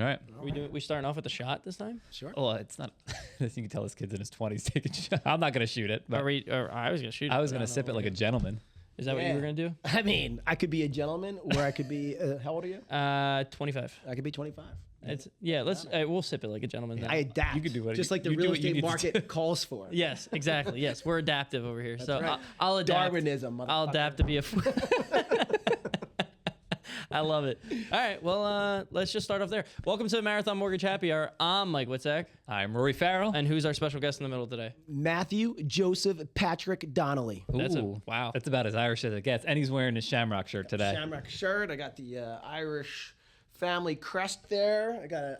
right. We starting off with a shot this time? Sure. Well, it's not. You can tell this kid's in his 20s taking a shot. I'm not going to shoot it. But I was gonna shoot. I was going to sip it like a gentleman. Is that what you were gonna do? I mean, I could be a gentleman, or I could be. How old are you? 25. I could be 25. Let's we'll sip it like a gentleman. Then. I adapt. You could do what just like the you do real what you estate need to market calls for. Yes, exactly. Yes, we're adaptive over here. So right. I'll adapt. Darwinism. I'll adapt to be a. I love it. All right, well, let's just start off there. Welcome to the Marathon Mortgage Happy Hour. I'm Mike Witzak. I'm Rory Farrell. And who's our special guest in the middle today? Matthew Joseph Patrick Donnelly. Wow. That's about as Irish as it gets. And he's wearing his Shamrock shirt today. Shamrock shirt. I got the Irish family crest there. I got a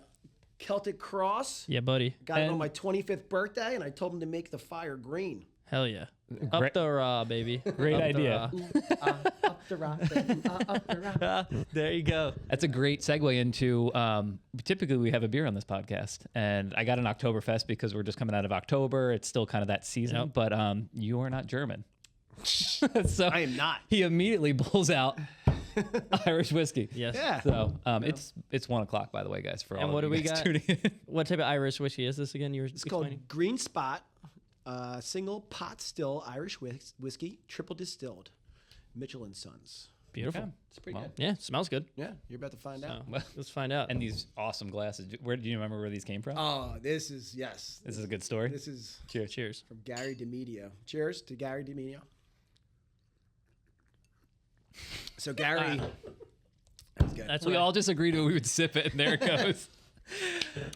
Celtic cross. Yeah, buddy. Got it on my 25th birthday, and I told him to make the fire green. Hell yeah. Up the raw, baby. Great Up the idea. raw. Up the rock, baby. Up the rock. There you go. That's a great segue into, typically we have a beer on this podcast, and I got an Oktoberfest because we're just coming out of October. It's still kind of that season, Yep. but you are not German. So I am not. He immediately pulls out Irish whiskey. Yes. Yeah. So it's 1 o'clock, by the way, guys, for all And of what do you we guys got? tuning in. What type of Irish whiskey is this again? You were It's called Green Spot, single pot still Irish whiskey, triple distilled, Mitchell and Sons. Beautiful. Okay. It's pretty good. Yeah, smells good. Yeah, you're about to find out. Well, Let's find out. and these awesome glasses. Where do you remember where these came from? Oh, this is yes. This is a good story. This is Cheers. from Gary DeMedio. Cheers to Gary DeMedio. So Gary, that was good. That's We what all just agreed we would sip it, and there it goes.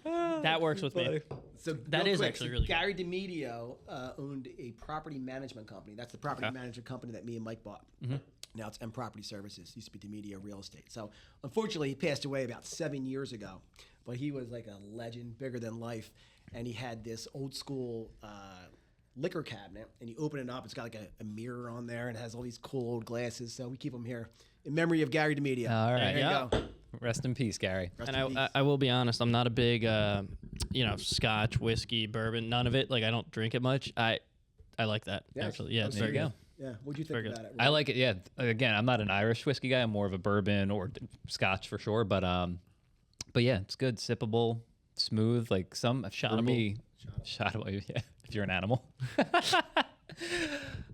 that works with me. So That real is quick, actually really good. Gary DeMedio owned a property management company. That's the property management company that me and Mike bought. Now it's M Property Services. Used to be DeMedio Real Estate. So unfortunately, he passed away about 7 years ago. But he was like a legend, bigger than life. And he had this old school liquor cabinet. And you open it up, it's got like a mirror on there, and it has all these cool old glasses. So we keep them here in memory of Gary DeMedio. All right. There you go. Rest in peace, Gary. Rest And in peace. I will be honest, I'm not a big, Scotch, whiskey, bourbon, none of it. Like I don't drink it much. I like that Yes. actually. Yeah, Oh, it's there very you good. go. Yeah, what'd you think Very about it? I like it. Yeah. Again, I'm not an Irish whiskey guy. I'm more of a bourbon or Scotch for sure. But yeah, it's good, sippable, smooth. Like some for Shottable. me, shottable. Yeah, if you're an animal.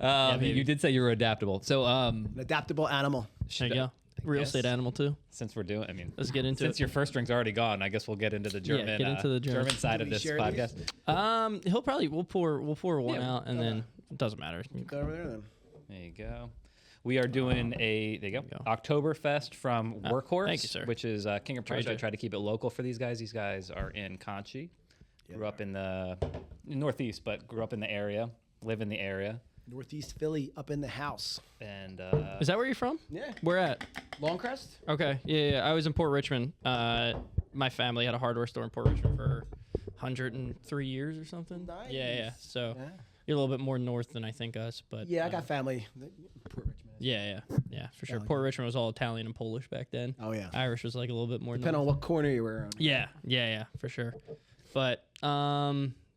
baby. You did say you were adaptable. So An adaptable animal. There you go. Real guess. estate animal too. since we're doing, Let's get into since it. your first drink's already gone, I guess we'll get into the German. get into the German. side Do of we this share podcast. He'll probably we'll pour one Yeah, out and then it doesn't matter. Go over there then. There you go. We are doing there you go. go. Oktoberfest from Workhorse, thank you, sir. which is King of Prussia. I you. try to keep it local for these guys. These guys are in Conchi. Grew up in the Northeast, but grew up in the area, live in the area. Northeast Philly up in the house. And Is that where you're from? Yeah. Where at? Longcrest? Okay. Yeah. I was in Port Richmond. My family had a hardware store in Port Richmond for 103 years or something. Nice. Yeah. So Yeah. you're a little bit more north than I think us, but Yeah, I got family. Port Richmond. Yeah, for sure. Italian. Port Richmond was all Italian and Polish back then. Oh, yeah. Irish was like a little bit more. Depending on what corner you were on. Yeah, for sure. But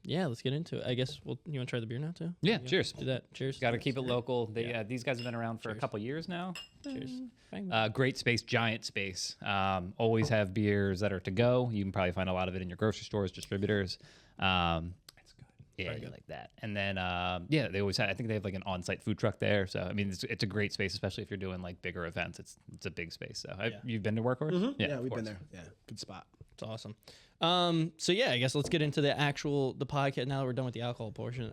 yeah, let's get into it. I guess you want to try the beer now too? yeah, cheers. Do that. Cheers. Got to keep it local. They these guys have been around for a couple years now. Cheers. Bang. Great space, giant space. Always have beers that are to go. You can probably find a lot of it in your grocery stores, distributors. That's good. Yeah, you like that. And then they always have. I think they have like an on-site food truck there. So I mean, it's a great space, especially if you're doing like bigger events. It's a big space. So you've been to Workhorse? Mm-hmm. Yeah, of we've course. been there. Yeah, good spot. It's awesome. So yeah, I guess let's get into the podcast now that we're done with the alcohol portion.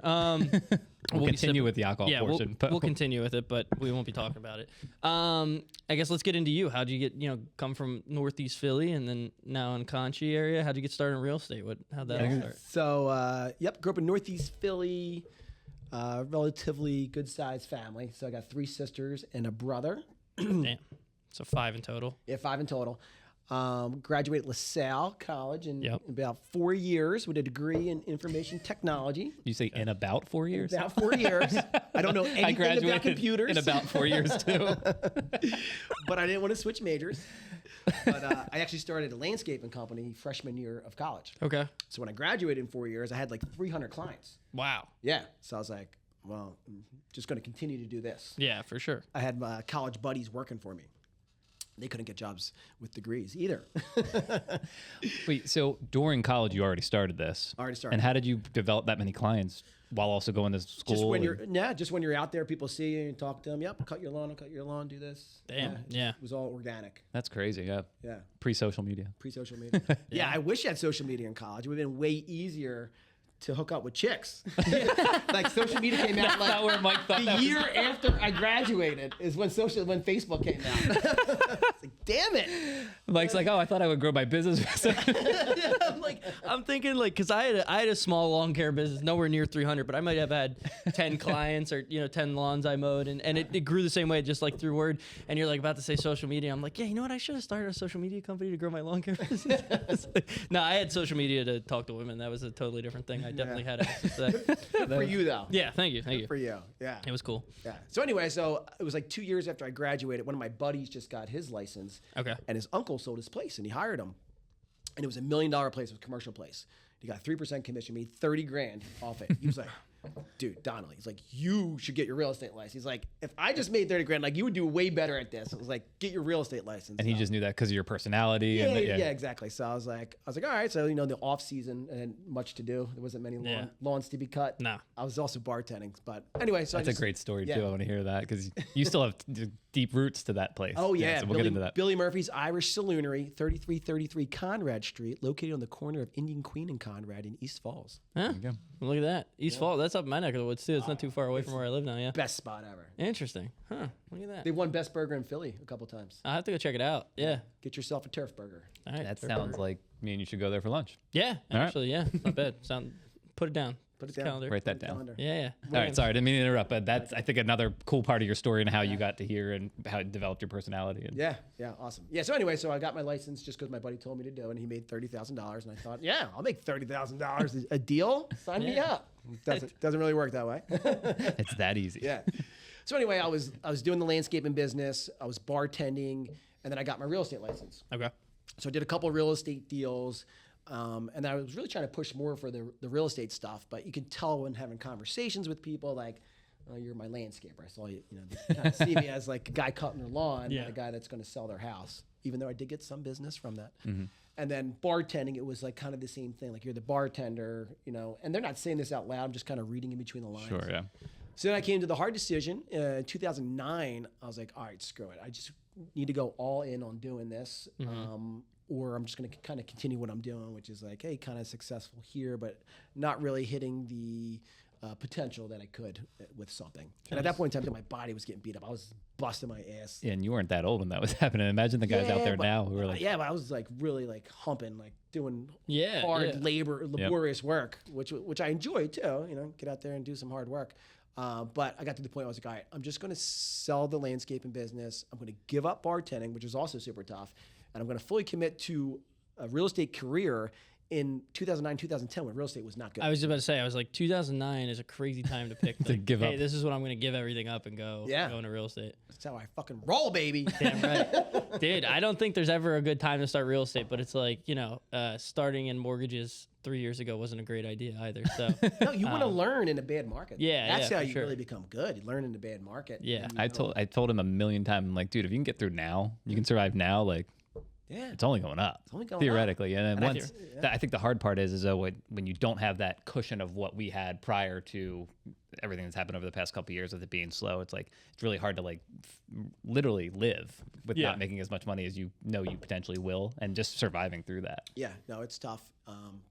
We'll be continue sipping- with the alcohol yeah, portion. we'll continue with it, but we won't be talking about it. I guess let's get into you. How'd you get, come from Northeast Philly and then now in Conchi area? How'd you get started in real estate? How'd that all start? So, grew up in Northeast Philly, relatively good-sized family. So I got 3 sisters and a brother. Damn. So 5 in total. Yeah, 5 in total. Graduated LaSalle College in Yep. about 4 years with a degree in information technology. You say in about 4 years? About 4 years. I don't know I anything graduated about computers. in about 4 years too. But I didn't want to switch majors. But I actually started a landscaping company freshman year of college. Okay. So when I graduated in 4 years, I had like 300 clients. Wow. Yeah. So I was like, well, I'm just going to continue to do this. Yeah, for sure. I had my college buddies working for me. they couldn't get jobs with degrees either. Wait, so during college, you already started this? Already started. And how did you develop that many clients while also going to school? Just when you're out there, people see you and talk to them. Yep, cut your lawn, I'll cut your lawn, do this. Damn, yeah. It was all organic. That's crazy, yeah. Yeah. Pre-social media. Pre-social media. Yeah, I wish I had social media in college. It would have been way easier to hook up with chicks. Like social media came out like not where Mike thought the year after I graduated is when Facebook came out. It's like, damn it. Mike's like, oh, I thought I would grow my business. I'm thinking like, cause I had a small lawn care business, nowhere near 300, but I might have had 10 clients or 10 lawns I mowed, and it grew the same way, just like through word. And you're like about to say social media, I'm like, yeah, you know what? I should have started a social media company to grow my lawn care business. No, I had social media to talk to women. That was a totally different thing. I definitely had access to that. Good for you though. Yeah, thank you. Good for you. Yeah. It was cool. Yeah. So anyway, so it was like 2 years after I graduated. One of my buddies just got his license. Okay. And his uncle sold his place, and he hired him. And it was $1 million place, it was a commercial place. He got 3% commission, made 30 grand off it. He was like, dude, Donnelly, he's like, you should get your real estate license. He's like, if I just made 30 grand, like you would do way better at this. It was like, get your real estate license. And he just knew that because of your personality. Yeah, and yeah, exactly. So I was like, all right. So, the off season and much to do. There wasn't many lawns to be cut. No. I was also bartending. But anyway, so that's a great story too. I want to hear that because you still have deep roots to that place. Oh, yeah. So we'll get into that. Billy Murphy's Irish Saloonary, 3333 Conrad Street, located on the corner of Indian Queen and Conrad in East Falls. Huh? Look at that. East Falls. That's up my neck of the woods, too. It's not too far away from where I live now, yeah. Best spot ever. Interesting. Huh. Look at that. They won Best Burger in Philly a couple times. I'll have to go check it out. Yeah. Get yourself a turf burger. All right. That sounds like me and you should go there for lunch. Yeah, All right. actually, yeah. Not bad. Put it down. Put it down. Calendar. Write that down. Yeah. All right, sorry, I didn't mean to interrupt, but that's I think another cool part of your story and how you got to here and how it developed your personality. And Yeah, awesome. Yeah, so anyway, so I got my license just because my buddy told me to do it, and he made $30,000, and I thought, yeah, I'll make $30,000 a deal. Sign me up. Doesn't really work that way. it's that easy. Yeah. So anyway, I was doing the landscaping business, I was bartending, and then I got my real estate license. Okay. So I did a couple of real estate deals. And I was really trying to push more for the real estate stuff, but you can tell when having conversations with people like, oh, you're my landscaper. I saw you, they kind of see me as like a guy cutting their lawn, not a guy that's going to sell their house, even though I did get some business from that. Mm-hmm. And then bartending, it was like kind of the same thing. Like you're the bartender, and they're not saying this out loud. I'm just kind of reading in between the lines. Sure, yeah. So then I came to the hard decision. In 2009, I was like, all right, screw it. I just need to go all in on doing this. Mm-hmm. Or I'm just going to kind of continue what I'm doing, which is like, hey, kind of successful here, but not really hitting the potential that I could with something. And at that point in time, my body was getting beat up. I was busting my ass. Yeah, and you weren't that old when that was happening. Imagine the guys out there now who are like... Yeah, but I was like really like humping, like doing hard laborious work, which I enjoy too, get out there and do some hard work. But I got to the point where I was like, all right, I'm just going to sell the landscaping business. I'm going to give up bartending, which is also super tough. And I'm going to fully commit to a real estate career in 2009, 2010 when real estate was not good. I was about to say, 2009 is a crazy time to pick. To give up. Hey, this is when I'm going to give everything up and go into real estate. That's how I fucking roll, baby. Damn right. Dude, I don't think there's ever a good time to start real estate, but it's like, starting in mortgages 3 years ago wasn't a great idea either. So no, you want to learn in a bad market. Yeah, that's how you really become good. You learn in a bad market. Yeah. I told him a million times, I'm like, dude, if you can get through now, you can survive now, like... Yeah, it's only going up. It's only going theoretically. Up. And then I think the hard part is when you don't have that cushion of what we had prior to everything that's happened over the past couple of years with it being slow. It's like it's really hard to literally live with not making as much money as you potentially will, and just surviving through that. Yeah, no, it's tough.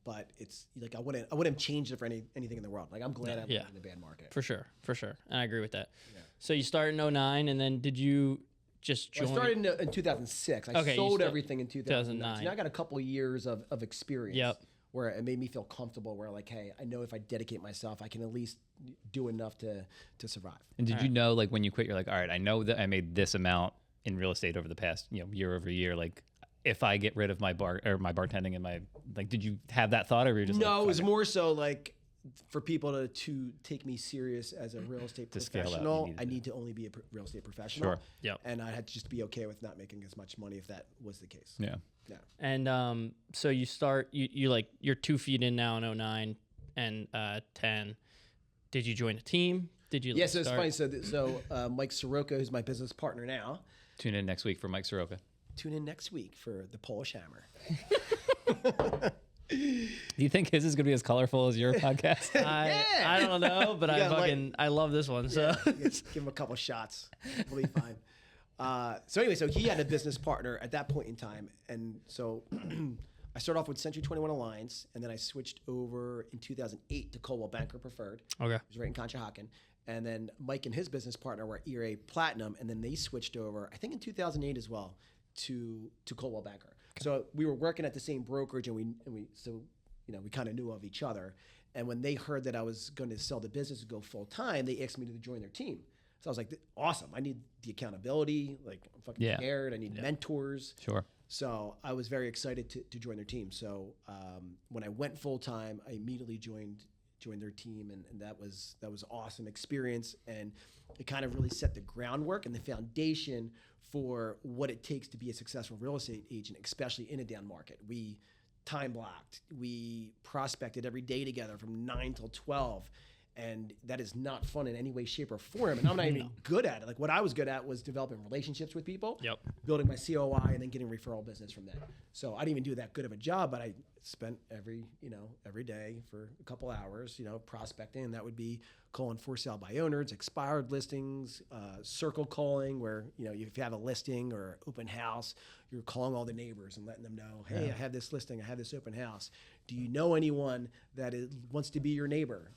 But it's like I wouldn't change it for anything in the world. Like I'm glad I'm in a bad market. For sure, and I agree with that. Yeah. So you started in 2009, and then did you? Just I started in 2006. I sold everything in 2009. So now I got a couple of years of experience where it made me feel comfortable, where like, hey, I know if I dedicate myself, I can at least do enough to survive. And did you know, like when you quit, you're like, all right, I know that I made this amount in real estate over the past year over year. Like if I get rid of my bartending and did you have that thought, or were you just no? It was more so like, for people to take me serious as a real estate professional, I need to only be a real estate professional. Sure. Yep. And I had to just be okay with not making as much money if that was the case. Yeah. Yeah. And so you start, you're 2 feet in now in 2009 and 10. Did you join a team? Did you? Yeah, so it's funny. So Mike Soroka, who's my business partner now. Tune in next week for Mike Soroka. tune in next week for the Polish Hammer. Do you think his is gonna be as colorful as your podcast? I don't know, but I love this one. So Give him a couple shots. We'll be fine. So anyway, so he had a business partner at that point in time. And so I started off with Century 21 Alliance, and then I switched over in 2008 to Coldwell Banker Preferred. Okay. It was right in Conshohocken. And then Mike and his business partner were ERA Platinum, and then they switched over, I think in 2008 as well, to Coldwell Banker. Okay. So we were working at the same brokerage, and we kind of knew of each other. And when they heard that I was going to sell the business and go full time, they asked me to join their team. So I was like, awesome. I need the accountability. Like, I'm fucking scared. I need mentors. Sure. So I was very excited to join their team. So when I went full time, I immediately joined their team, and that was awesome experience. And it kind of really set the groundwork and the foundation for what it takes to be a successful real estate agent, especially in a down market. We time blocked. We prospected every day together from 9 till 12. And that is not fun in any way, shape, or form. And I'm not even good at it. Like, what I was good at was developing relationships with people, building my COI, and then getting referral business from that. So I didn't even do that good of a job, but I spent every day for a couple hours, prospecting. And that would be calling for sale by owners, expired listings, circle calling, where, if you have a listing or open house, you're calling all the neighbors and letting them know, hey, I have this listing, I have this open house. Do you know anyone that wants to be your neighbor?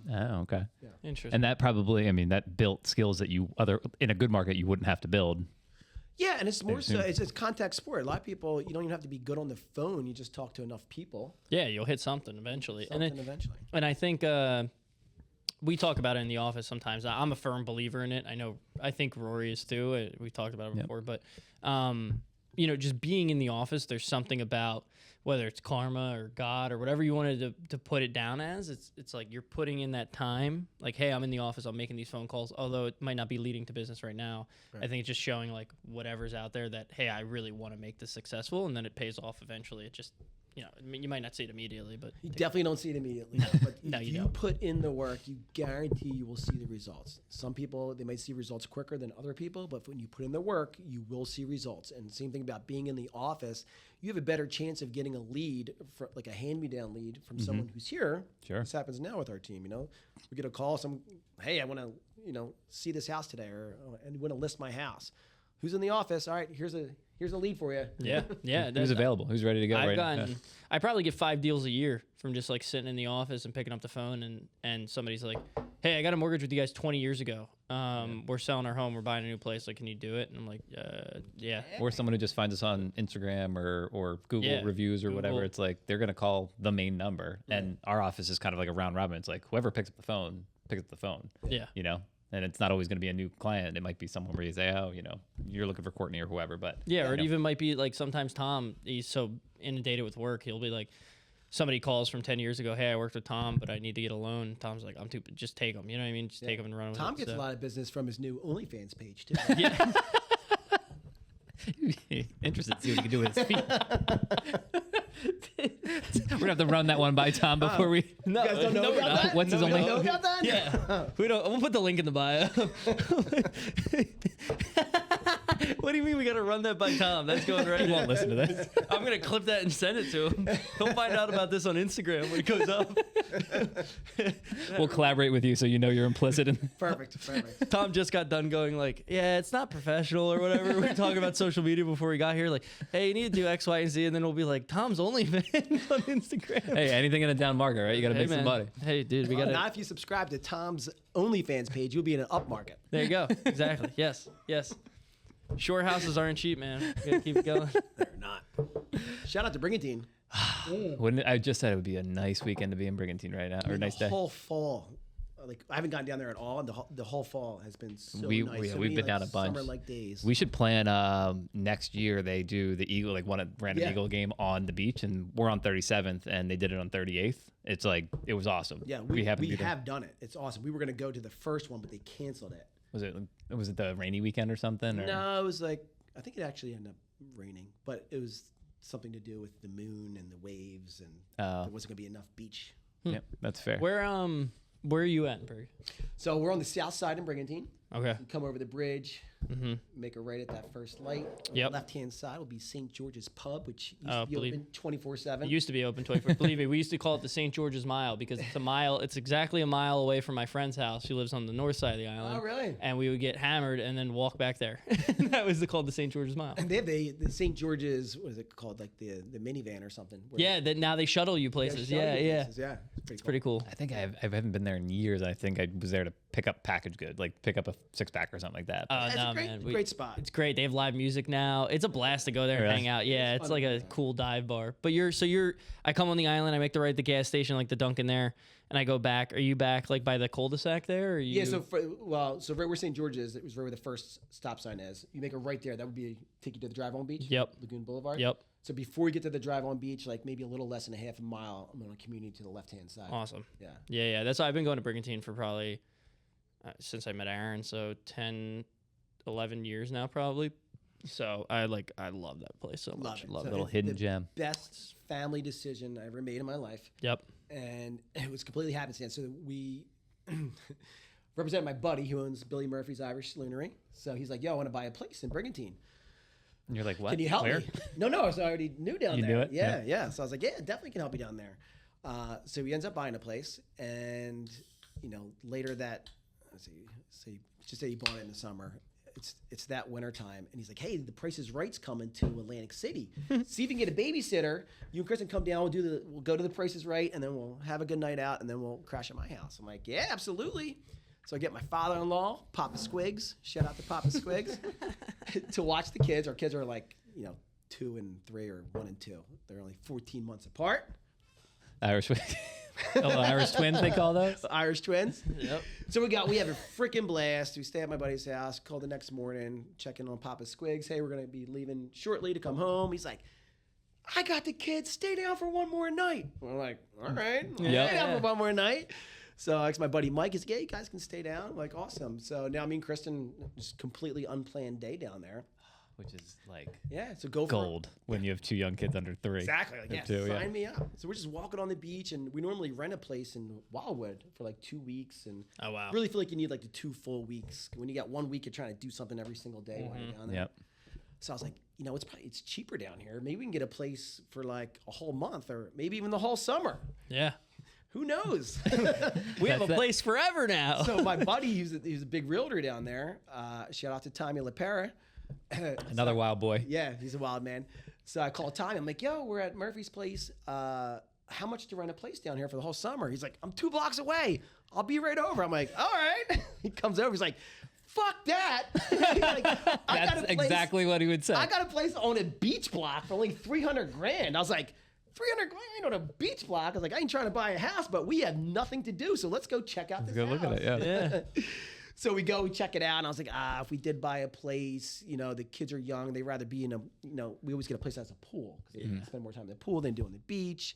Oh, okay. Yeah. Interesting. And that probably, that built skills that in a good market you wouldn't have to build. Yeah, and it's more so, it's contact sport. A lot of people, you don't even have to be good on the phone. You just talk to enough people. Yeah, you'll hit something eventually. Eventually. And I think we talk about it in the office sometimes. I'm a firm believer in it. I think Rory is too. We talked about it before, but just being in the office, there's something about whether it's karma or God or whatever you wanted to put it down as. It's like you're putting in that time. Like, hey, I'm in the office. I'm making these phone calls, although it might not be leading to business right now. Right. I think it's just showing like whatever's out there that, hey, I really want to make this successful, and then it pays off eventually. It just you might not see it immediately, but you definitely don't see it immediately. But no, if you put in the work, you guarantee you will see the results. Some people, they might see results quicker than other people, but when you put in the work, you will see results. And same thing about being in the office, you have a better chance of getting a lead, like a hand-me-down lead from someone who's here. Sure. This happens now with our team. We get a call, hey, I want to, see this house today, or and want to list my house. Who's in the office? All right, here's a lead for you. Yeah. Who's available? Who's ready to go? I probably get 5 deals a year from just like sitting in the office and picking up the phone and somebody's like, hey, I got a mortgage with you guys 20 years ago. We're selling our home. We're buying a new place. Like, can you do it? And I'm like, yeah. Or someone who just finds us on Instagram or Google reviews or whatever. It's like they're going to call the main number. Right. And our office is kind of like a round robin. It's like whoever picks up the phone, picks up the phone. Yeah. And it's not always going to be a new client. It might be someone where you say, oh, you're looking for Courtney or whoever. But or it even might be like sometimes Tom, he's so inundated with work. He'll be like, somebody calls from 10 years ago, hey, I worked with Tom, but I need to get a loan. Tom's like, just take them. You know what I mean? Just take them and run with Tom it. Gets a lot of business from his new OnlyFans page, too. Yeah. Interested to see what he can do with his feet. We're gonna have to run that one by Tom before we. No, you guys don't know about that? What's his only? Know about that? Yeah, we'll put the link in the bio. What do you mean we gotta run that by Tom? That's going right. He won't listen to this. I'm gonna clip that and send it to him. He'll find out about this on Instagram when it goes up. We'll collaborate with you so you're implicit in. Perfect. Tom just got done going like, yeah, it's not professional or whatever. We were talking about social media before we got here. Like, hey, you need to do X, Y, and Z, and then we'll be like, Tom's OnlyFans on Instagram. Hey, anything in a down market, right? You got to make some money. Hey, dude, we got to. Now, if you subscribe to Tom's OnlyFans page, you'll be in an up market. There you go. Exactly. Yes. Shore houses aren't cheap, man. We gotta keep it going. They're not. Shout out to Brigantine. Wouldn't I just said it would be a nice weekend to be in Brigantine right now, or a nice day. The whole fall, like I haven't gone down there at all, and the whole fall has been so nice. We've been down a bunch. Summer-like days. We should plan next year. They do the Eagle, like one random Eagle game on the beach, and we're on 37th, and they did it on 38th. It's like it was awesome. Yeah, we have done it. It's awesome. We were gonna go to the first one, but they canceled it. Was it the rainy weekend or something? Or? No, it was like I think it actually ended up raining, but it was something to do with the moon and the waves, and there wasn't gonna be enough beach. Yep, that's fair. Where are you at, Berg? So we're on the south side in Brigantine. Okay. You come over the bridge, Make a right at that first light. Yep. Left-hand side will be St. George's Pub, which used Oh, to be open 24/7. It used to be open 24. Believe me, we used to call it the St. George's Mile because it's a mile. It's exactly a mile away from my friend's house. She lives on the north side of the island. Oh, really? And we would get hammered and then walk back there. That was called the St. George's Mile. And they have the St. George's, what is it called, like the minivan or something? where- Yeah, that now they shuttle you Yeah, places. shuttle Yeah, you yeah. places, yeah. It's pretty cool. I think I haven't been there in years. I think I was there to pick up package good, like pick up a 6-pack or something like that. It's No, a great, man. great spot. It's great. They have live music now. It's a blast to go there and Really? hang out. Yeah, it's fun like to a go there. cool dive bar. But I come on the island, I make the right at the gas station, like the Dunkin' there, and I go back. Are you back like by the cul-de-sac there? Or are you... Yeah, so right where St. George is, it was right where the first stop sign is. You make a right there. That would be take you to the drive-on beach. Yep. Lagoon Boulevard. Yep. So before you get to the drive-on beach, like maybe a little less than a half a mile, I'm on a community to the left-hand side. Awesome. Yeah. Yeah. That's why I've been going to Brigantine for probably since I met Aaron, so 10, 11 years now probably. So I love that place so much. it. Love So it. Little it's hidden the gem. Best family decision I ever made in my life, Yep. and it was completely happenstance. So we represent my buddy who owns Billy Murphy's Irish Sloonery. So he's like, "Yo, I want to buy a place in Brigantine. And you're like, what? Can you help Where? me?" No, so I already knew down You there. knew it? Yeah, Yeah. yeah. So I was like, "Yeah, definitely can help you down there." So he ends up buying a place, and later that, just say he bought it in the summer. It's that winter time, and he's like, "Hey, the Price is Right's coming to Atlantic City. See if you can get a babysitter. You and Kristen come down. We'll go to the Price is Right, and then we'll have a good night out, and then we'll crash at my house." I'm like, "Yeah, absolutely." So I get my father-in-law, Papa Squigs. Shout out to Papa Squigs to watch the kids. Our kids are like 2 and 3 or 1 and 2. They're only 14 months apart. Irish, Irish twins, they call those. Irish twins. Yep. So we have a freaking blast. We stay at my buddy's house, call the next morning, check in on Papa Squigs. Hey, we're going to be leaving shortly to come home. He's like, "I got the kids. Stay down for one more night." We're like, "All right. We'll Yeah. stay down for one more night." So I asked my buddy Mike, he's like, "Yeah, you guys can stay down." I'm like, awesome. So now me and Kristen, just completely unplanned day down there. Which is like Yeah, so go for gold when you have 2 young kids under 3. Exactly. Like, Or yeah, 2, sign me up. So we're just walking on the beach, and we normally rent a place in Wildwood for like 2 weeks, and Oh, wow. really feel like you need like the 2 full weeks. When you got 1 week, you're trying to do something every single day while you're down there. Yep. So I was like, it's cheaper down here. Maybe we can get a place for like a whole month, or maybe even the whole summer. Yeah. Who knows? We have a That's it. place forever now. So my buddy, he's a big realtor down there. Shout out to Tommy LaPera. Another wild boy. Yeah, he's a wild man. So I called Tommy. I'm like, "Yo, we're at Murphy's place. How much to rent a place down here for the whole summer?" He's like, "I'm 2 blocks away. I'll be right over." I'm like, "All right." He comes over. He's like, "Fuck that." He's like, "I got That's a place- exactly what he would say. I got a place on a beach block for only $300,000. I was like, $300,000 on a beach block? I was like, I ain't trying to buy a house, but we have nothing to do, so let's go check out this Go house. look at it. Yeah. Yeah. So we go, we check it out, and I was like, if we did buy a place, the kids are young, they'd rather be in a, we always get a place that has a pool, because they spend more time in the pool than do on the beach.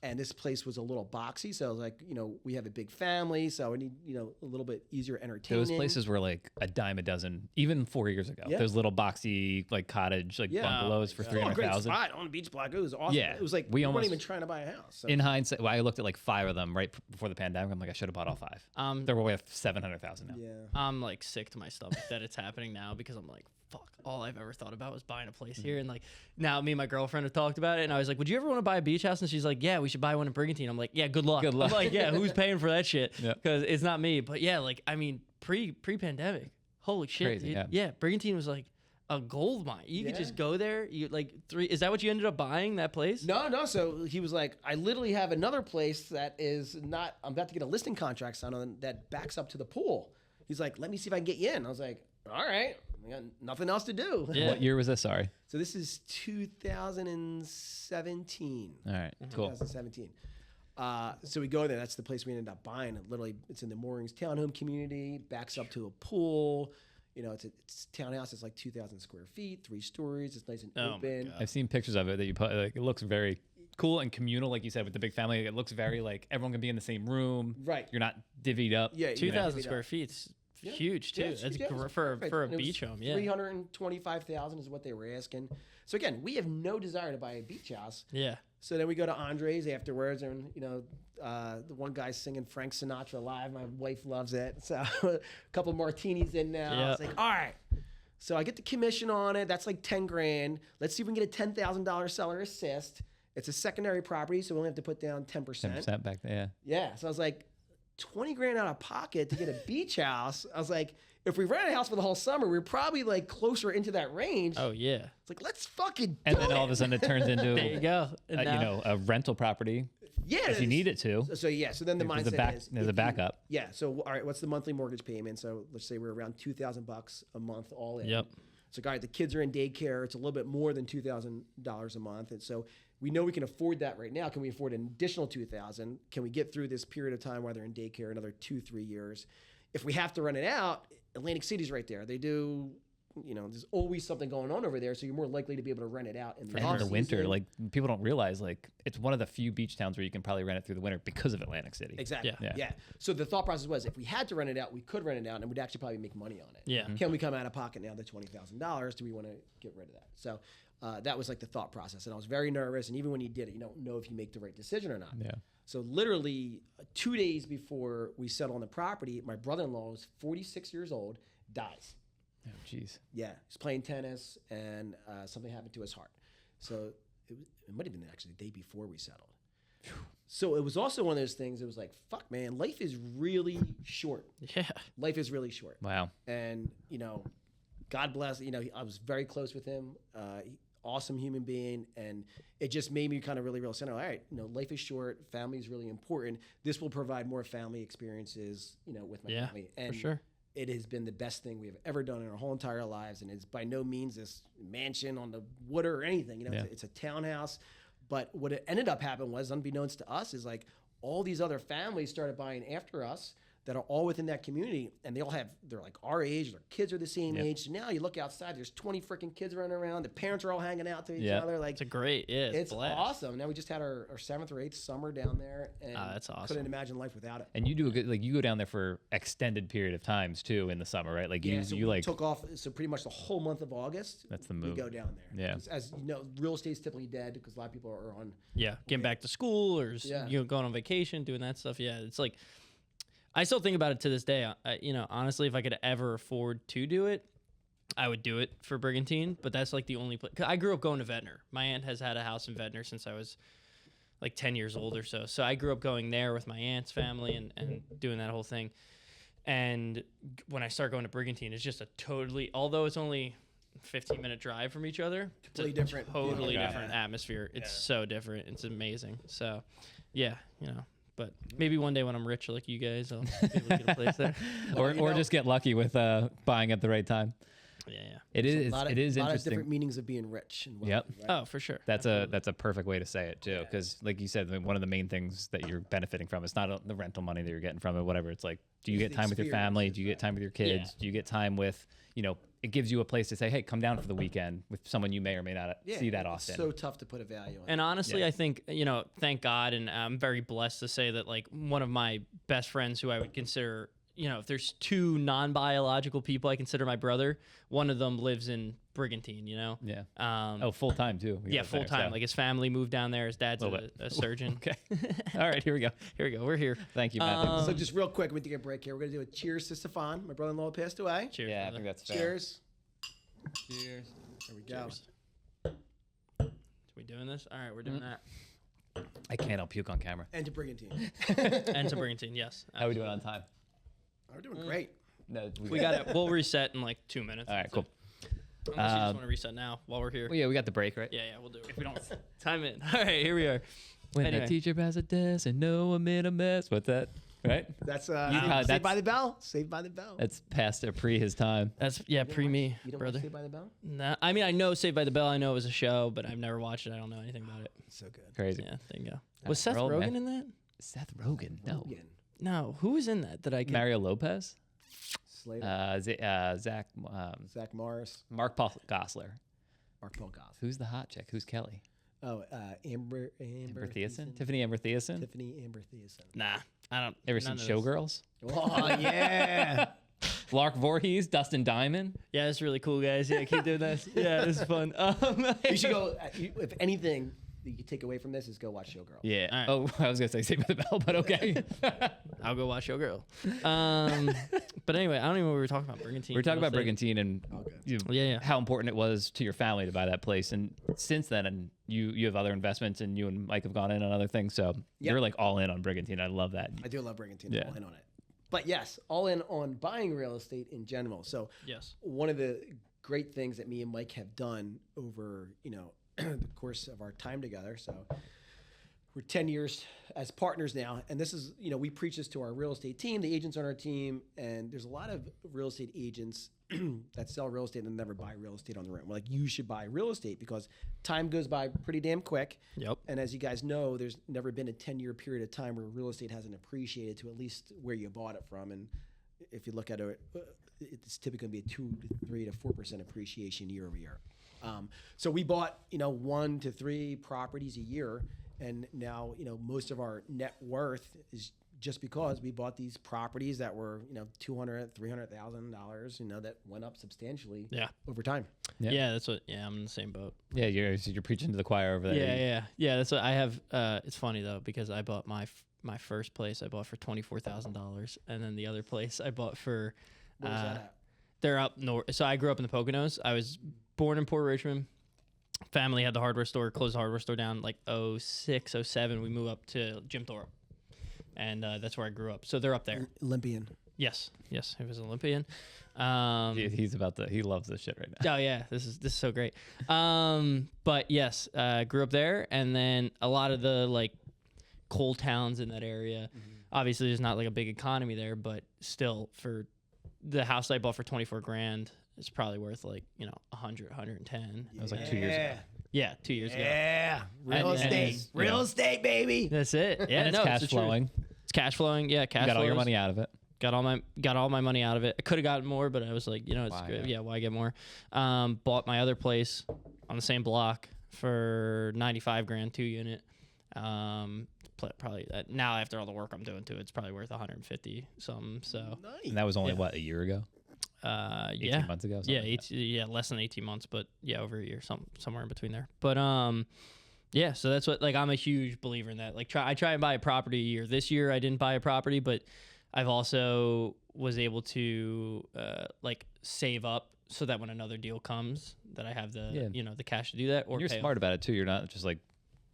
And this place was a little boxy, so I was like, we have a big family, so I need, a little bit easier entertainment. Those places were like a dime a dozen, even 4 years ago. Yeah. Those little boxy like cottage like Yeah. bungalows for Still a great 300,000. spot on the beach block. It was awesome. Yeah. It was like, We we almost- weren't even trying to buy a house. So. In hindsight, well, I looked at like 5 of them right before the pandemic. I'm like, I should have bought all 5. They're worth 700,000 now. Yeah. I'm like sick to my stomach that it's happening now because I'm like, fuck, all I've ever thought about was buying a place here. And like now me and my girlfriend have talked about it, and I was like, would you ever want to buy a beach house? And she's like, yeah, we should buy one in Brigantine. I'm like, yeah, good luck. Good luck. I'm like, yeah, who's paying for that shit? Yep. Because it's not me. But yeah, like, I mean, pre-pandemic, holy shit. Crazy, dude. yeah. Brigantine was like a gold mine. You could Yeah. just go there. You like is that what you ended up buying, that place? No. So he was like, I literally have another place that is not, I'm about to get a listing contract signed on that backs up to the pool. He's like, let me see if I can get you in. I was like, all right. I got nothing else to do. Yeah. What year was this? Sorry. So this is 2017. All right. Cool. 2017. So we go there. That's the place we ended up buying. Literally, it's in the Moorings townhome community. Backs up to a pool. It's a townhouse. It's like 2,000 square feet, 3 stories. It's nice and Oh my open. God. I've seen pictures of it that you put. Like, it looks very cool and communal, like you said, with the big family. It looks very like everyone can be in the same room. Right. You're not divvied up. Yeah. 2,000 square feet's Yeah. huge too. Yeah, it's That's huge. Yeah, it's for perfect. a And it was beach home. Yeah. 325,000 is what they were asking. So again, we have no desire to buy a beach house. Yeah. So then we go to Andre's afterwards, and the one guy's singing Frank Sinatra live. My wife loves it. So a couple martinis in now. I was Yeah. like, all right. So I get the commission on it. That's like 10 grand. Let's see if we can get a $10,000 seller assist. It's a secondary property, so we only have to put down 10%. 10% back there. Yeah. So I was like, 20 grand out of pocket to get a beach house. I was like, if we rent a house for the whole summer, we're probably like closer into that range. Oh yeah. It's like, let's fucking And do then it. all of a sudden it turns into, There you go. And you now- know, a rental property Yeah. if you need it to. So yeah, so then the There's mindset is there's if a backup. Yeah. So all right, what's the monthly mortgage payment? So let's say we're around $2,000 a month all in. Yep. So guys, the kids are in daycare. It's a little bit more than $2,000 a month, and so we know we can afford that right now. Can we afford an additional $2,000? Can we get through this period of time while they're in daycare another 2-3 years? If we have to rent it out, Atlantic City's right there. They do. You know, there's always something going on over there, so you're more likely to be able to rent it out in the And in the winter, off-season. like people don't realize, like it's one of the few beach towns where you can probably rent it through the winter because of Atlantic City. Exactly. Yeah. Yeah. So the thought process was, if we had to rent it out, we could rent it out, and we'd actually probably make money on it. Yeah. Can we come out of pocket now the $20,000? Do we want to get rid of that? So that was like the thought process, and I was very nervous. And even when you did it, you don't know if you make the right decision or not. Yeah. So literally 2 days before we settled on the property, my brother-in-law was 46 years old, dies. Oh, jeez. Yeah, he's playing tennis, and something happened to his heart. So it might have been actually the day before we settled. So it was also one of those things. It was like, fuck, man, life is really short. Yeah. Life is really short. Wow. And, you know, God bless, you know, I was very close with him. Awesome human being. And it just made me kind of really realize, all right, you know, life is short. Family is really important. This will provide more family experiences, you know, with my family. And for sure. it has been the best thing we have ever done in our whole entire lives. And it's by no means this mansion on the water or anything. You know, Yeah. it's a townhouse. But what it ended up happening was, unbeknownst to us, is like all these other families started buying after us that are all within that community, and they're like our age, their kids are the same age. So now you look outside, there's 20 freaking kids running around. The parents are all hanging out to each other. Like, It's a great, it's blast. awesome. Now we just had our 7th or 8th summer down there, and that's awesome. couldn't imagine life without it. And you do a good, like you go down there for extended period of times too in the summer, right? Like Yeah, you, so you we like took off. So pretty much the whole month of August. That's the We move. go down there. Yeah. As you know, real estate's typically dead because a lot of people are on. Yeah, getting back to school or Yeah. you know, going on vacation, doing that stuff. Yeah, it's like I still think about it to this day. You know, honestly, if I could ever afford to do it, I would do it for Brigantine. But that's like the only place. I grew up going to Ventnor. My aunt has had a house in Ventnor since I was like 10 years old or so. So I grew up going there with my aunt's family and doing that whole thing. And when I start going to Brigantine, it's just a totally, although it's only 15-minute drive from each other, it's Completely a different. totally Yeah. different atmosphere. It's so different. It's amazing. So, yeah, you know. But maybe one day when I'm rich like you guys, I'll be able to get a place there. or you or know- just get lucky with buying at the right time. Yeah. It is A lot of, it is lot of interesting. different meanings of being rich. And Yep. wealthy, right? Oh, for sure. That's a perfect way to say it too, because like you said, one of the main things that you're benefiting from is not the rental money that you're getting from it, whatever. It's like, do you It's get the time with your family? experiences, Do you get time with your kids? Yeah. Do you get time with, you know, it gives you a place to say, hey, come down for the weekend with someone you may or may not Yeah, see that it's often. so tough to put a value on. And honestly, Yeah. I think, you know, thank God, and I'm very blessed to say that, like, one of my best friends who I would consider, you know, if there's two non-biological people I consider my brother, one of them lives in Brigantine, you know? Yeah. Oh, Full time too. He yeah, lives there, full time. so- Like, his family moved down there. His dad's Little bit. a surgeon. Okay. All right, here we go. Here we go. We're here. Thank you, Matthew. So just real quick, we take a break here. We're gonna do a cheers to Stefan. My brother-in-law passed away. Cheers. yeah, I brother. think that's fair. Cheers. Cheers. There we go. Cheers. Are we doing this? All right, we're doing that. I can't. I'll puke on camera. And to Brigantine. And to Brigantine, yes. How are we doing on time? We're doing great. No, We got it. We'll reset in like 2 minutes. All right, cool. Unless you just want to reset now while we're here. Well, yeah, we got the break, right? Yeah, we'll do it. If we don't time in. All right, here we are. When Anyway. the teacher has a desk and no one made a mess. What's that? Right? That's that's- Saved by the Bell. Saved by the Bell. That's past or pre his time. That's pre me, You don't brother. watch Saved by the Bell? Nah, I mean, I know Saved by the Bell. I know it was a show, but I've never watched it. I don't know anything about it. So good. Crazy. Yeah, there you go. Was Seth we're old, Rogen man. in that? Seth Rogen. No. Again. No. Who was in that I can? Mario Lopez. Slater. Zach. Zach Morris. Mark Paul Gosselaar. Mark Paul Goss. Who's the hot chick? Who's Kelly? Oh, Amber Amber Thiessen? Tiffany Amber Thiessen? Tiffany Amber Thiessen. Nah, I don't. Ever seen none of those. Showgirls? Oh, yeah. Lark Voorhees, Dustin Diamond. Yeah, that's really cool, guys. Yeah, keep doing this. Yeah, this is fun. You should go, if anything that you take away from this is go watch Showgirl. Yeah. All right. Oh, I was gonna say Saved by the Bell, but okay. I'll go watch Showgirl. But anyway, I don't even know what we were talking about. Brigantine. We're talking real about estate. Brigantine, and Okay. how important it was to your family to buy that place. And since then, and you have other investments, and you and Mike have gone in on other things. So you're like all in on Brigantine. I love that. I do love Brigantine. All in on it. But yes, all in on buying real estate in general. So one of the great things that me and Mike have done over, the course of our time together. So we're 10 years as partners now. And this is, we preach this to our real estate team, the agents on our team. And there's a lot of real estate agents that sell real estate and never buy real estate on their own. We're like, you should buy real estate because time goes by pretty damn quick. Yep. And as you guys know, there's never been a 10-year period of time where real estate hasn't appreciated to at least where you bought it from. And if you look at it, it's typically going to be a 2 to 3 to 4% appreciation year over year. So we bought, 1 to 3 properties a year. And now, most of our net worth is just because we bought these properties that were, $200,000, $300,000, that went up substantially over time. Yeah, that's what. Yeah, I'm in the same boat. Yeah, you're preaching to the choir over there. Yeah. That's what I have. It's funny though because I bought my first place I bought for $24,000, and then the other place I bought for. Where's that at? They're up north. So I grew up in the Poconos. I was born in Port Richmond. Family had the hardware store, closed the hardware store down like 06, 07. We moved up to Jim Thorpe. And that's where I grew up. So they're up there. Olympian. Yes. He was an Olympian. He loves this shit right now. Oh yeah, this is so great. But yes, grew up there, and then a lot of the like coal towns in that area. Mm-hmm. Obviously, there's not like a big economy there, but still, for the house I bought for $24,000, it's probably worth like 100, 110. That was like 2 years ago. Yeah, 2 years ago. Yeah, real estate, baby. That's it. Yeah, and it's cash flowing. It's cash flowing. Yeah, cash. You got all your flows. money out of it. Got all my money out of it. I could have gotten more, but I was like, it's good. Yeah, why get more? Bought my other place on the same block for $95,000, 2-unit. Probably now after all the work I'm doing to it, it's probably worth 150 something. So Nice. And that was only a year ago? 18 months ago. Less than 18 months, but over a year, somewhere in between there. But so that's what I'm a huge believer in that. Like I try and buy a property a year. This year I didn't buy a property, but I've also was able to save up so that when another deal comes, that I have the cash to do that. Or and you're smart about it too. You're not just like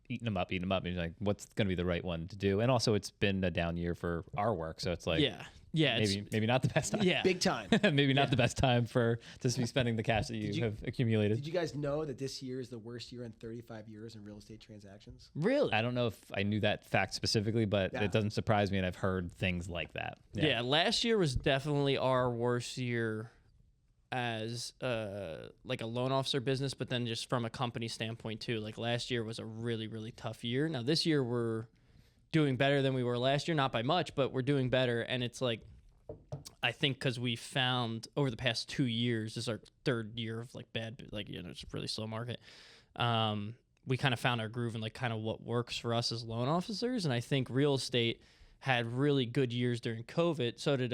eating them up. And you're like, what's going to be the right one to do? And also, it's been a down year for our work, so it's like maybe not the best time. Big time. Maybe not the best time to be spending the cash that you have accumulated. Did you guys know that this year is the worst year in 35 years in real estate transactions? Really? I don't know if I knew that fact specifically, but it doesn't surprise me, and I've heard things like that. Yeah, last year was definitely our worst year as like a loan officer business, but then just from a company standpoint too. Like last year was a really, really tough year. Now this year we're doing better than we were last year, not by much, but we're doing better. And it's like, I think because we found over the past 2 years, this is our third year of like bad, it's a really slow market. We kind of found our groove and like kind of what works for us as loan officers. And I think real estate had really good years during COVID. So did,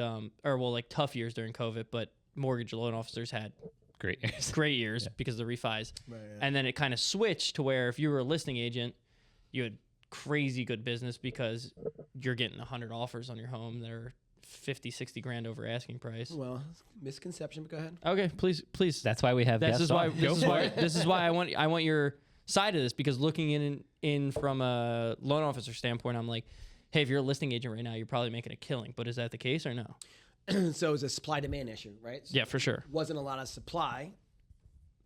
tough years during COVID, but mortgage loan officers had great years because of the refis. Right, yeah. And then it kind of switched to where if you were a listing agent, you had crazy good business because you're getting 100 offers on your home that are 50, 60 grand over asking price. Well, misconception, but go ahead. Okay, please. That's why we have this is why I want your side of this, because looking in from a loan officer standpoint, I'm like, hey, if you're a listing agent right now, you're probably making a killing. But is that the case or no? So it's a supply-demand issue, right? So yeah, for sure. Wasn't a lot of supply,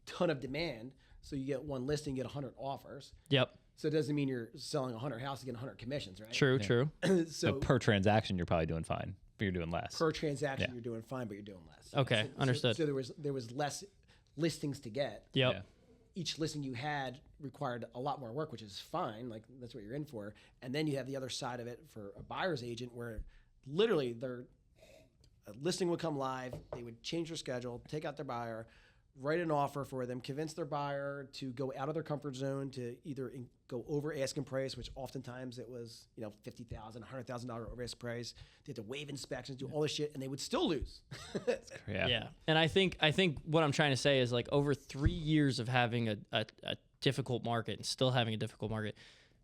ton of demand. So you get one listing, you get 100 offers. Yep. So it doesn't mean you're selling 100 houses, getting 100 commissions, right? True. So per transaction, you're probably doing fine, but you're doing less. Per transaction, you're doing fine, but you're doing less. Okay, understood. So there was less listings to get. Yep. Yeah. Each listing you had required a lot more work, which is fine. Like that's what you're in for. And then you have the other side of it for a buyer's agent, where literally a listing would come live, they would change their schedule, take out their buyer, write an offer for them, convince their buyer to go out of their comfort zone, to either go over asking price, which oftentimes it was $50,000, $100,000 over asking price. They had to waive inspections, do all this shit, and they would still lose. Yeah. And I think what I'm trying to say is like over 3 years of having a difficult market and still having a difficult market,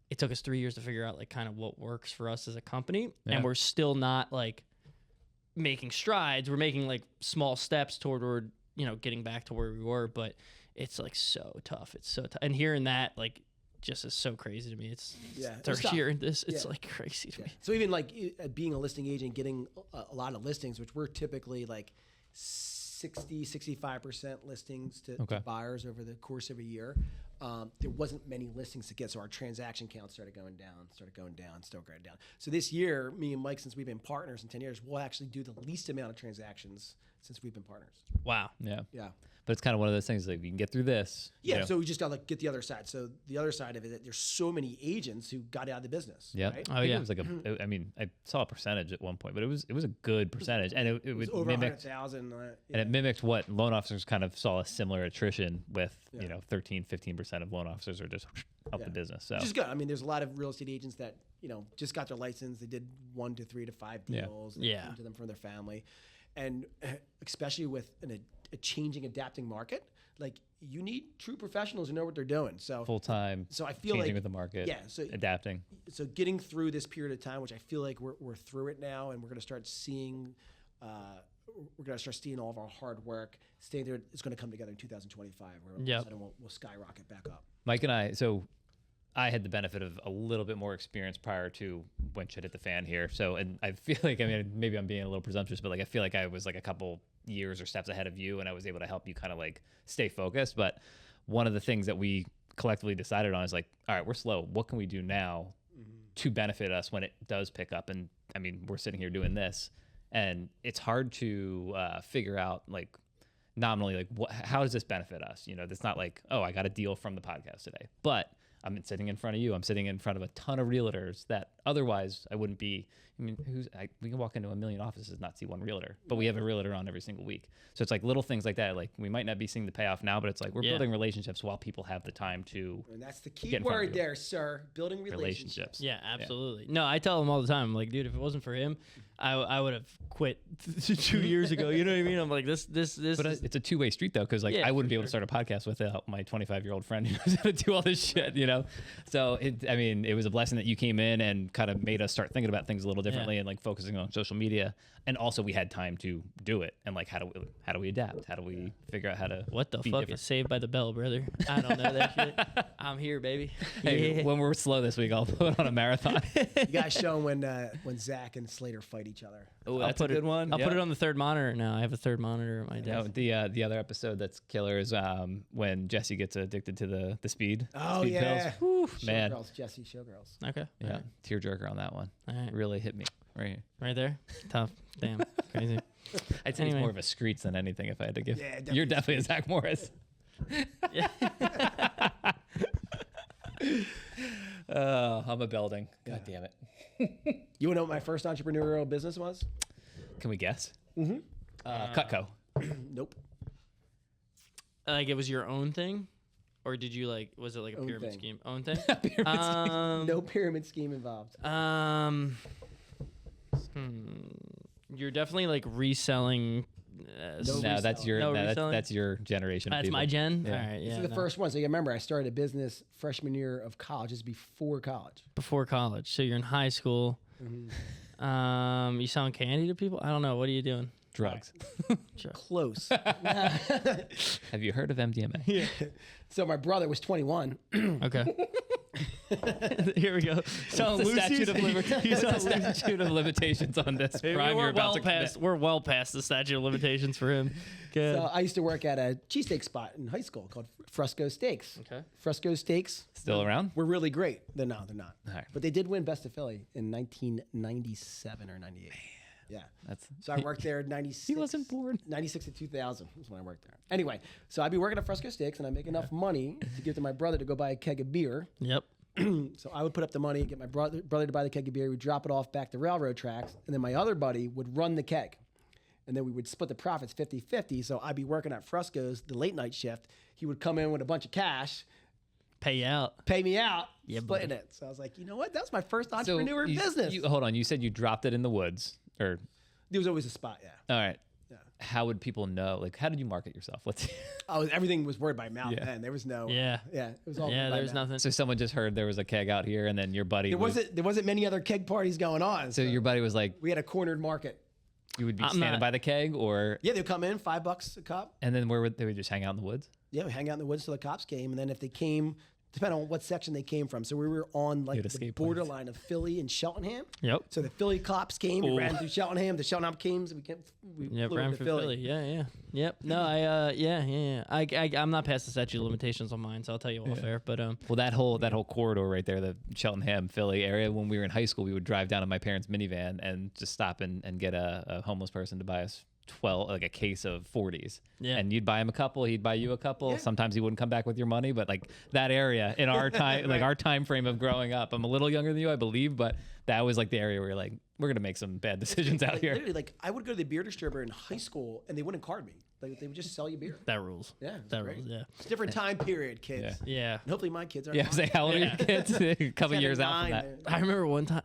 it took us 3 years to figure out like kind of what works for us as a company, and we're still not like making strides. We're making like small steps toward getting back to where we were, but it's like so tough. It's so tough. And hearing that, like, just is so crazy to me. It's third year in this. It's like crazy to me. So even like being a listing agent, getting a lot of listings, which we're typically like 65% listings to buyers over the course of a year. There wasn't many listings to get, so our transaction count started going down. So this year, me and Mike, since we've been partners in 10 years, we'll actually do the least amount of transactions since we've been partners. Wow. Yeah. Yeah. But it's kind of one of those things, like, you can get through this. Yeah, so we just got to get the other side. So the other side of it, there's so many agents who got out of the business. Yeah. Right? I think it was like I mean, I saw a percentage at one point, but it was a good percentage. And it was over mimicked, 100,000. and it mimicked what loan officers kind of saw a similar attrition with, 13, 15% of loan officers are just out the business. So which is good. I mean, there's a lot of real estate agents that, just got their license. They did 1 to 3 to 5 deals. Yeah. Came to them from their family. And especially with a changing, adapting market, like, you need true professionals who know what they're doing. So full time. So I feel changing like with the market. Yeah. So adapting. So getting through this period of time, which I feel like we're through it now, and we're going to start seeing. We're going to start seeing all of our hard work stay there. It's going to come together in 2025, where all of a sudden we'll skyrocket back up. Mike and I had the benefit of a little bit more experience prior to when shit hit the fan here. So, and I feel like, I mean, maybe I'm being a little presumptuous, but like, I feel like I was like a couple years or steps ahead of you, and I was able to help you kind of like stay focused. But one of the things that we collectively decided on is like, all right, we're slow. What can we do now to benefit us when it does pick up? And I mean, we're sitting here doing this, and it's hard to figure out, like, nominally, like, how does this benefit us? It's not like, oh, I got a deal from the podcast today, but I'm sitting in front of you. I'm sitting in front of a ton of realtors that otherwise I wouldn't be. I mean, we can walk into a million offices and not see one realtor, but we have a realtor on every single week. So it's like little things like that. Like, we might not be seeing the payoff now, but it's like we're building relationships while people have the time to. And that's the key word there, sir. Building relationships. Yeah, absolutely. No, I tell them all the time, like, dude, if it wasn't for him, I would have quit 2 years ago. You know what I mean? I'm like, this. But it's a two-way street though, because like I wouldn't be able to start a podcast without my 25-year-old friend who knows how to do all this shit. So it was a blessing that you came in and kind of made us start thinking about things a little differently and like focusing on social media. And also we had time to do it. And like, how do we adapt? How do we figure out how to what the be fuck different? is Saved by the Bell, brother? I don't know that shit. I'm here, baby. Hey, when we're slow this week, I'll put on a marathon. You guys show when Zach and Slater fight each other. Oh, that's a good one. I'll put it on the third monitor now. I have a third monitor at my desk. The other episode that's killer is when Jesse gets addicted to the speed. Oh, speed yeah. pills. Whew, man. Showgirls, Jesse Showgirls. Okay. Yeah. Right. Tearjerker on that one. All right. Really hit me right here. Right there. Tough. Damn. Crazy. I'd say he's more of a Screech than anything if I had to give. Yeah, You're definitely a Zach Morris. Yeah. I'm a Belding. God damn it. You want to know what my first entrepreneurial business was? Can we guess? Mm-hmm. Cutco. Nope. Like, it was your own thing? Or did you was it like a Own pyramid thing. scheme? Own thing? No pyramid scheme involved. You're definitely like reselling. No, that's your that's your generation. That's of people. my gen. Yeah. All right, yeah. This is the first one. So you remember, I started a business freshman year of college. This is before college. Before college, so you're in high school. Mm-hmm. You selling candy to people? I don't know. What are you doing? Drugs. Close. Have you heard of MDMA? Yeah. So my brother was 21. Okay. Here we go. Selling Statute of limitations on this crime you're about to commit. We're well past the statute of limitations for him. Good. So I used to work at a cheesesteak spot in high school called Fresco Steaks. Okay. Fresco Steaks. Still around? Were really great. They're not. All right. But they did win Best of Philly in 1997 or 98. Yeah. So I worked there 96. He wasn't born. 96 to 2000 was when I worked there. Anyway, so I'd be working at Fresco Steaks and I'd make enough money to give to my brother to go buy a keg of beer. Yep. So I would put up the money, get my brother to buy the keg of beer. We'd drop it off back to railroad tracks. And then my other buddy would run the keg. And then we would split the profits 50-50. So I'd be working at Fresco's, the late night shift. He would come in with a bunch of cash, Pay you out. pay me out, Yeah, splitting it. So I was like, you know what? That's my first entrepreneur business. Hold on. You said you dropped it in the woods, or There was always a spot, yeah. all right. Yeah. How would people know? Like, how did you market yourself? What's Oh, everything was word by mouth Yeah. then. There was no. Yeah. Yeah, it was all. Yeah, word by there's mouth. nothing. so someone just heard there was a keg out here, and then your buddy There wasn't many other keg parties going on. So your buddy was like, we had a cornered market. You would be I'm standing not- by the keg, or Yeah, they'd come in, $5 a cup. and then where would they would just hang out in the woods? Yeah, we hang out in the woods till the cops came, and then if they came, depending on what section they came from. So we were on like had the escape plans. borderline of Philly and Cheltenham. Yep. So the Philly cops came, we ran through Cheltenham. The Cheltenham came, so we Yep, flew ran into for Philly. Philly. Yeah. Yep. No, I'm not past the statute of limitations on mine, so I'll tell you off air. But Well, that whole corridor right there, the Cheltenham, Philly area. When we were in high school, we would drive down in my parents' minivan and just stop and get a homeless person to buy us a case of 40s. Yeah. And you'd buy him a couple, he'd buy you a couple. Yeah. Sometimes he wouldn't come back with your money, but like that area in our time, like our time frame of growing up. I'm a little younger than you, I believe, but that was like the area where you're like, we're gonna make some bad decisions out Like, here. literally, like I would go to the beer distributor in high school, and they wouldn't card me. Like they would just sell you beer. that rules. Yeah, it's That great. rules. Yeah. It's a different time period, kids. Yeah. Yeah. And hopefully my kids aren't. Yeah, say how old are your kids? a couple Seven, years out from nine, that. I remember one time.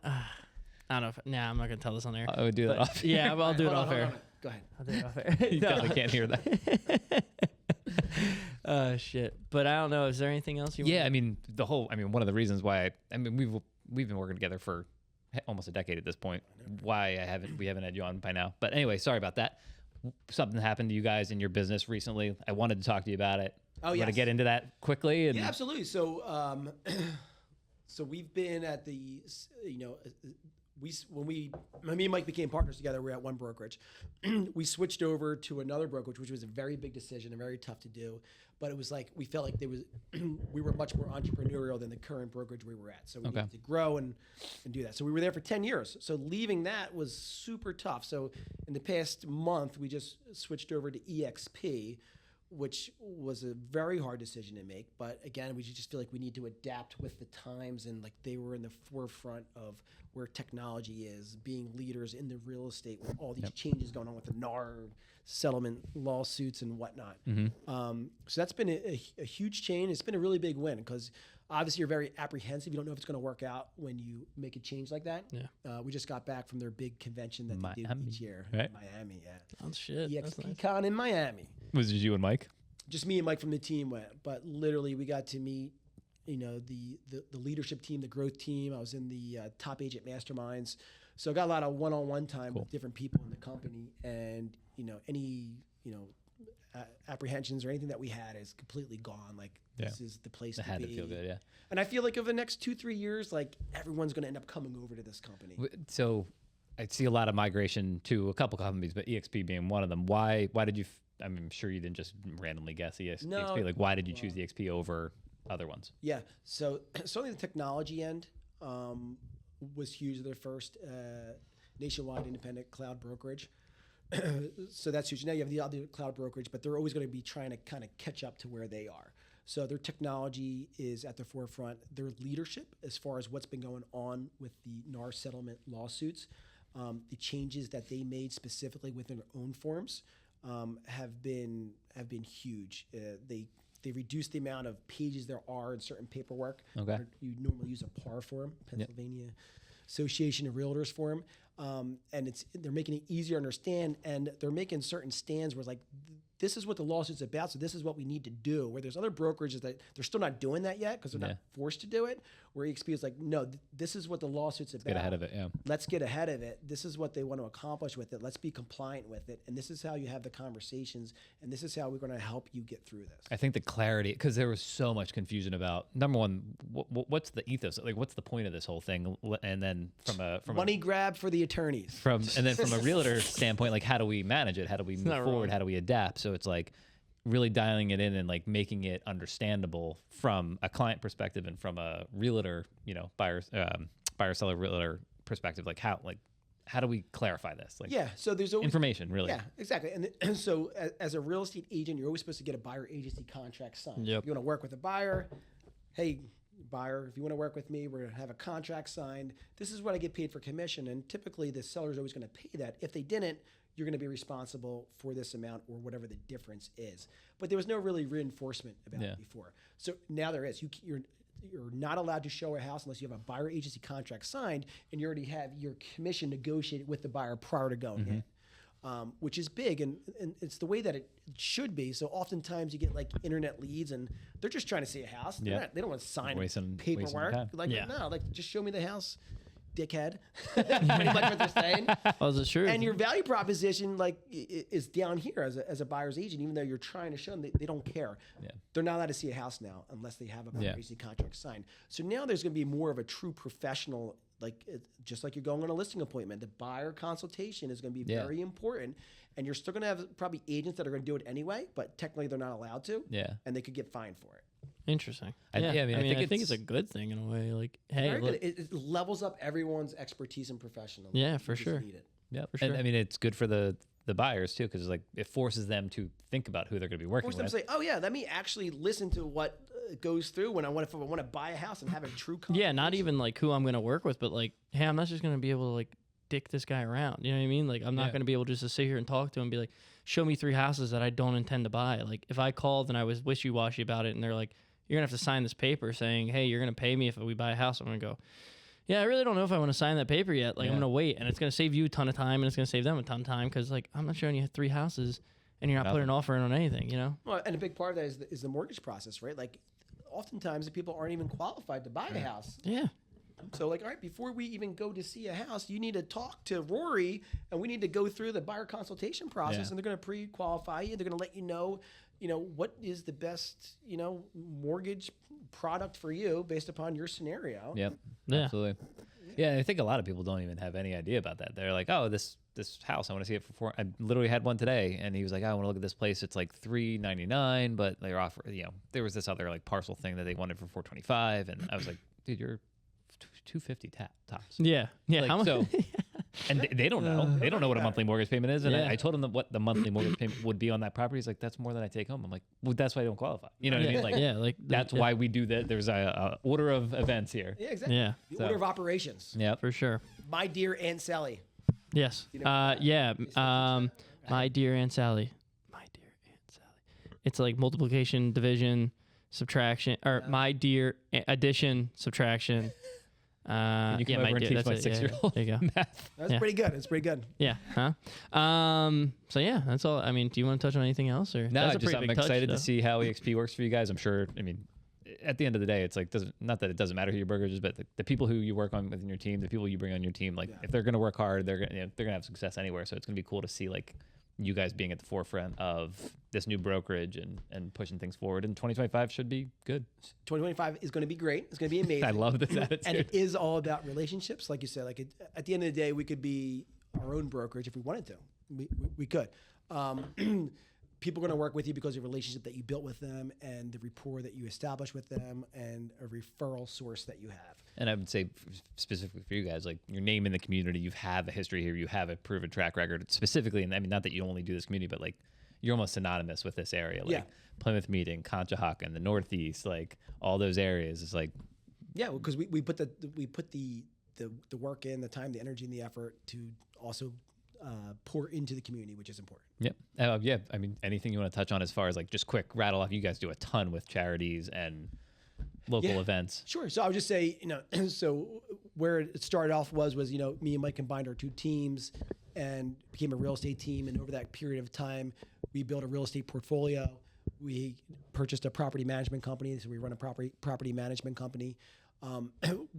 I don't know. I'm not gonna tell this on air. I would do that But- off. yeah, I'll do it Hold on, off hold air. on. Go ahead. I'll do it off air. You definitely can't hear that. Shit. But I don't know. Is there anything else you? Yeah, I mean, one of the reasons why we've been working together for almost a decade at this point. Why we haven't had you on by now. But anyway, sorry about that. Something happened to you guys in your business recently. I wanted to talk to you about it. Oh, Want to yes. get into that quickly? And Yeah, absolutely. So, so we've been at the, when me and Mike became partners together, we were at one brokerage. We switched over to another brokerage, which was a very big decision and very tough to do. But it was like we felt like we were much more entrepreneurial than the current brokerage we were at. So we needed to grow and do that. So we were there for 10 years. So leaving that was super tough. So in the past month, we just switched over to EXP, which was a very hard decision to make. But again, we just feel like we need to adapt with the times, and like they were in the forefront of where technology is, being leaders in the real estate with all these changes going on with the NAR settlement lawsuits and whatnot. So that's been a huge change. It's been a really big win because obviously you're very apprehensive. You don't know if it's going to work out when you make a change like that. Yeah. We just got back from their big convention that they do Miami, each year. right? Miami, yeah. Oh shit. That's EXP nice. Con in Miami. was it you and Mike? Just me and Mike from the team went, but literally we got to meet, the leadership team, the growth team. I was in the top agent masterminds, so I got a lot of one-on-one time with different people in the company, and any apprehensions or anything that we had is completely gone. Like this is the place It to had be. to feel good, yeah. And I feel like over the next 2-3 years, like everyone's going to end up coming over to this company. So I see a lot of migration to a couple companies, but EXP being one of them. Why did you? I'm sure you didn't just randomly guess EXP. No. Like, why did you choose EXP over other ones? Yeah. So certainly the technology end was huge. Their first nationwide independent cloud brokerage. So that's huge. Now you have the other cloud brokerage, but they're always going to be trying to kind of catch up to where they are. So their technology is at the forefront. Their leadership, as far as what's been going on with the NAR settlement lawsuits, the changes that they made specifically within their own forms have been huge. They reduced the amount of pages there are in certain paperwork. Okay. You normally use a PAR form, Pennsylvania Association of Realtors form, and they're making it easier to understand, and they're making certain stands where it's like, this is what the lawsuit's about, so this is what we need to do. Where there's other brokerages that they're still not doing that yet because they're not forced to do it. Where EXP is like, no, this is what the lawsuit's about. Get ahead of it, yeah. Let's get ahead of it. This is what they want to accomplish with it. Let's be compliant with it. And this is how you have the conversations. And this is how we're going to help you get through this. I think the clarity, because there was so much confusion about, number one, what's the ethos? Like, what's the point of this whole thing? And then from Money grab for the attorneys. and then from a realtor standpoint, like, how do we manage it? How do we move not forward? wrong. How do we adapt? So it's like really dialing it in and like making it understandable from a client perspective and from a realtor, buyer seller realtor perspective. Like how do we clarify this? Like, Yeah. So there's always information, really. Yeah, exactly. And so as a real estate agent, you're always supposed to get a buyer agency contract signed. Yep. If you want to work with a buyer, hey, buyer, if you want to work with me, we're going to have a contract signed. This is what I get paid for commission. And typically the seller's always going to pay that. If they didn't, you're going to be responsible for this amount or whatever the difference is. But there was no really reinforcement about it before. So now there is. You're not allowed to show a house unless you have a buyer agency contract signed and you already have your commission negotiated with the buyer prior to going in, which is big. And it's the way that it should be. So oftentimes you get like internet leads and they're just trying to see a house. They don't want to sign Wasting paperwork. time. Like, Yeah. no, like just show me the house. dickhead. Pretty much what they're saying. Oh, is it true? And your value proposition is down here as a buyer's agent, even though you're trying to show them they don't care. Yeah. They're not allowed to see a house now unless they have a buyer agency contract signed. So now there's going to be more of a true professional, just like you're going on a listing appointment. The buyer consultation is going to be very important. And you're still going to have probably agents that are going to do it anyway, but technically they're not allowed to. Yeah. And they could get fined for it. Interesting. I think it's a good thing in a way. Like, hey, Very look, good. It levels up everyone's expertise and professionalism. Yeah, for You just sure. need it. Yeah, For sure. And I mean, it's good for the buyers too, because it forces them to think about who they're going to be working Force them with. to say, oh yeah, let me actually listen to what goes through when I want to buy a house and have a true conversation. yeah, not even like who I'm going to work with, but like, hey, I'm not just going to be able to like dick this guy around. You know what I mean? Like, I'm not going to be able just to sit here and talk to him and be like, show me 3 houses that I don't intend to buy. Like, if I called and I was wishy-washy about it and they're like, you're going to have to sign this paper saying, hey, you're going to pay me if we buy a house, I'm going to go, yeah, I really don't know if I want to sign that paper yet. Like, I'm going to wait, and it's going to save you a ton of time, and it's going to save them a ton of time because, like, I'm not showing you 3 houses, and you're not putting an offer in on anything, you know? Well, and a big part of that is the mortgage process, right? Like, oftentimes the people aren't even qualified to buy a house. Yeah. So, like, all right, before we even go to see a house, you need to talk to Rory, and we need to go through the buyer consultation process, and they're going to pre-qualify you. They're going to let you know, what is the best, mortgage product for you based upon your scenario. Yep. Yeah. Absolutely. Yeah, I think a lot of people don't even have any idea about that. They're like, oh, this house, I want to see it for 4. I literally had one today, and he was like, I want to look at this place. It's like $399, but they're offering, there was this other like parcel thing that they wanted for $425, and I was like, dude, you're $250 tops. Yeah. Yeah. Like, How much? so, and they don't know. They don't know what a monthly mortgage payment is. And Yeah. I told him what the monthly mortgage payment would be on that property. He's like, that's more than I take home. I'm like, well, that's why I don't qualify. You know what I mean? Like, yeah, like that's why we do that. There's a order of events here. Yeah, exactly. Yeah. The order of operations. Yeah. For sure. My dear Aunt Sally. Yes. Yeah. My dear Aunt Sally. My dear Aunt Sally. It's like multiplication, division, subtraction, or my dear addition, subtraction. Can you come over and teach my 6-year-old There you go. math? That's pretty good. It's pretty good. Yeah. Huh? So yeah, that's all. I mean, do you want to touch on anything else, or No, that's a just pretty I'm big touch, excited though. to see how EXP works for you guys. I'm sure. I mean, at the end of the day, it's like not that it doesn't matter who your brokerage is, but the people who you work on within your team, the people you bring on your team, like if they're going to work hard, they're gonna have success anywhere. So it's gonna be cool to see like you guys being at the forefront of this new brokerage and pushing things forward. And 2025 should be good. 2025 is going to be great. It's going to be amazing. I love this attitude. And it is all about relationships. Like you said, at the end of the day, we could be our own brokerage if we wanted to. We could. People are going to work with you because of the relationship that you built with them and the rapport that you establish with them and a referral source that you have. And I would say specifically for you guys, like your name in the community, you have a history here, you have a proven track record specifically. And I mean, not that you only do this community, but like you're almost synonymous with this area, like Plymouth Meeting, Conshohocken, the Northeast, like all those areas. It's like, yeah, because we put the work in, the time, the energy, and the effort to also pour into the community, which is important. Yep. Yeah. I mean, anything you want to touch on as far as like just quick rattle off, you guys do a ton with charities and local events. Sure. So I would just say, so where it started off was, me and Mike combined our 2 teams and became a real estate team. And over that period of time, we built a real estate portfolio. We purchased a property management company. So we run a property management company.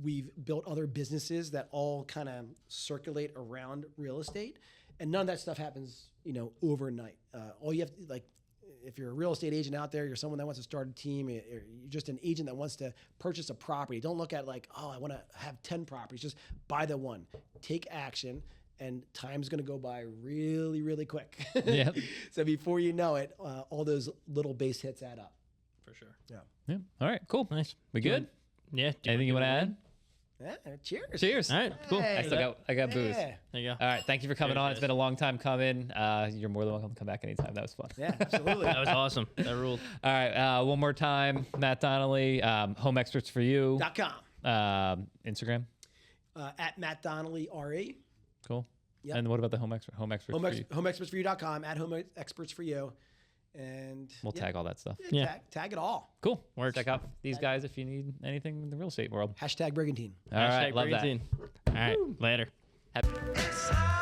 We've built other businesses that all kind of circulate around real estate, and none of that stuff happens, overnight. All you have to, like, if you're a real estate agent out there, you're someone that wants to start a team, or you're just an agent that wants to purchase a property. Don't look at like, oh, I want to have 10 properties. Just buy the one. Take action, and time's going to go by really, really quick. Yep. So before you know it, all those little base hits add up. For sure. Yeah. All right. Cool. Nice. We good? Yeah. Anything you want to add? Yeah, cheers. Cheers. All right. Cool. Hey. I got booze. Yeah. There you go. All right. Thank you for coming Cheers, on. It's guys. been a long time coming. You're more than welcome to come back anytime. That was fun. Yeah, absolutely. That was awesome. That ruled. All right. One more time. Matt Donnelly, Home Experts for You. .com. Instagram. At Matt Donnelly RE. Cool. Yep. And what about the Home Experts for You? HomeExpertsForYou.com. At Home Experts for You. And We'll tag all that stuff. Yeah. Tag it all. Cool. Works. Check out these guys if you need anything in the real estate world. #Brigantine. All right. Love that. All right. Later. Happy-